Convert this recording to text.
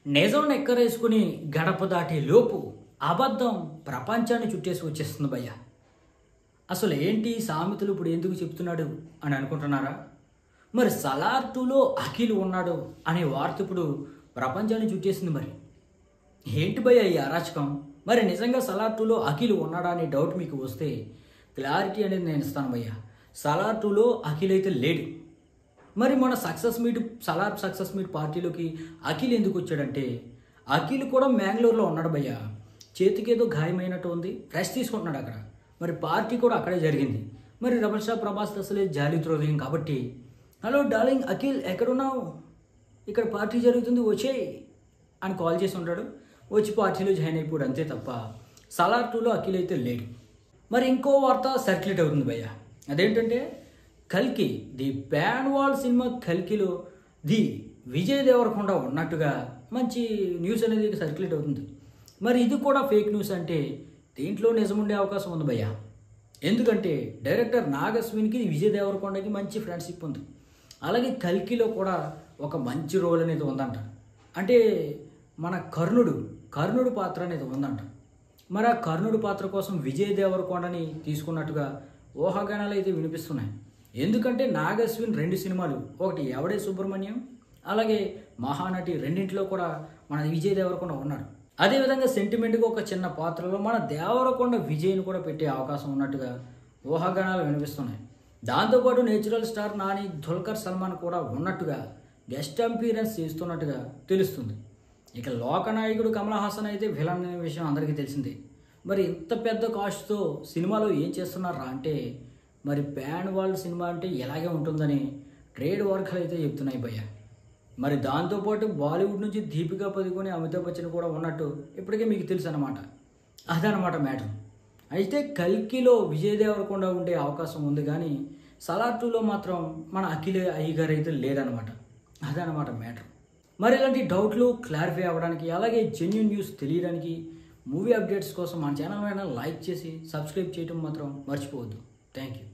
నిజం నెక్కరేసుకుని గడప దాటే లోపు అబద్ధం ప్రపంచాన్ని చుట్టేసి వచ్చేస్తుంది భయ్య. అసలు ఏంటి సామెతలు ఇప్పుడు ఎందుకు చెప్తున్నాడు అని అనుకుంటున్నారా? మరి సలార్ 2లో అఖిల్ ఉన్నాడు అనే వార్త ఇప్పుడు ప్రపంచాన్ని చుట్టేసింది. మరి ఏంటి భయ్య ఈ అరాచకం? మరి నిజంగా సలార్ 2లో అఖిల్ ఉన్నాడా అనే డౌట్ మీకు వస్తే క్లారిటీ అనేది నేను ఇస్తాను భయ్య. సలార్ 2లో అఖిల్ అయితే లేడు. మరి మన సలార్ సక్సెస్ మీట్ పార్టీలోకి అఖిల్ ఎందుకు వచ్చాడంటే, అఖిల్ కూడా మ్యాంగ్లూర్లో ఉన్నాడు భయ్య. చేతికి ఏదో గాయమైనట్టు ఉంది, రెస్ట్ తీసుకుంటున్నాడు అక్కడ. మరి పార్టీ కూడా అక్కడే జరిగింది. మరి రెబల్ స్టార్ ప్రభాస్ అసలే జాలి హృదయం కాబట్టి, హలో డార్లింగ్ అఖిల్ ఎక్కడున్నావు, ఇక్కడ పార్టీ జరుగుతుంది వచ్చేయ్ అని కాల్ చేసి ఉంటాడు. వచ్చి పార్టీలో జాయిన్ అయిపోయాడు అంతే తప్ప సలార్ 2లో అఖిల్ అయితే లేడు. మరి ఇంకో వార్త సర్క్యులేట్ అవుతుంది భయ్య. అదేంటంటే కల్కి ది ప్యాన్ వాల్ సినిమా కల్కిలో ది విజయ్ దేవరకొండ ఉన్నట్టుగా మంచి న్యూస్ అనేది సర్క్యులేట్ అవుతుంది. మరి ఇది కూడా ఫేక్ న్యూస్ అంటే దీంట్లో నిజం ఉండే అవకాశం ఉంది భయ్య. ఎందుకంటే డైరెక్టర్ నాగ్ అశ్విన్కి విజయ్ దేవరకొండకి మంచి ఫ్రెండ్షిప్ ఉంది. అలాగే కల్కిలో కూడా ఒక మంచి రోల్ అనేది ఉందంట. అంటే మన కర్ణుడు పాత్ర అనేది ఉందంట. మరి ఆ కర్ణుడు పాత్ర కోసం విజయ్ దేవరకొండని తీసుకున్నట్టుగా ఊహాగానాలు అయితే వినిపిస్తున్నాయి. ఎందుకంటే నాగ్ అశ్విన్ 2 సినిమాలు, ఒకటి ఎవడే సుబ్రహ్మణ్యం అలాగే మహానటి, రెండింటిలో కూడా మన విజయ్ దేవరకొండ ఉన్నాడు. అదేవిధంగా సెంటిమెంట్గా ఒక చిన్న పాత్రలో మన దేవరకొండ విజయ్ని కూడా పెట్టే అవకాశం ఉన్నట్టుగా ఊహాగానాలు వినిపిస్తున్నాయి. దాంతోపాటు నేచురల్ స్టార్ నాని, దుల్కర్ సల్మాన్ కూడా ఉన్నట్టుగా గెస్ట్ అపీరెన్స్ చేస్తున్నట్టుగా తెలుస్తుంది. ఇక లోకనాయకుడు కమల్ హాసన్ అయితే విలన్ అనే విషయం అందరికీ తెలిసిందే. మరి ఇంత పెద్ద కాస్ట్తో సినిమాలో ఏం చేస్తున్నారా అంటే, మరి ప్యాన్ వాల్ సినిమా అంటే ఎలాగే ఉంటుందని ట్రేడ్ వర్గాలు అయితే చెప్తున్నాయి భయ్య. మరి దాంతోపాటు బాలీవుడ్ నుంచి దీపికా పదుకొని, అమితాబ్ బచ్చన్ కూడా ఉన్నట్టు ఇప్పటికే మీకు తెలుసు అనమాట. అదనమాట మ్యాటర్. అయితే కల్కిలో విజయ్ దేవరకొండ ఉండే అవకాశం ఉంది, కానీ సలార్ 2లో మాత్రం మన అఖిల్ అయ్యగారు అయితే లేదనమాట. అదనమాట మ్యాటర్. మరి ఇలాంటి డౌట్లు క్లారిఫై అవ్వడానికి, అలాగే జెన్యూన్ న్యూస్ తెలియడానికి, మూవీ అప్డేట్స్ కోసం మన ఛానల్ లైక్ చేసి సబ్స్క్రైబ్ చేయడం మాత్రం మర్చిపోవద్దు. Thank you.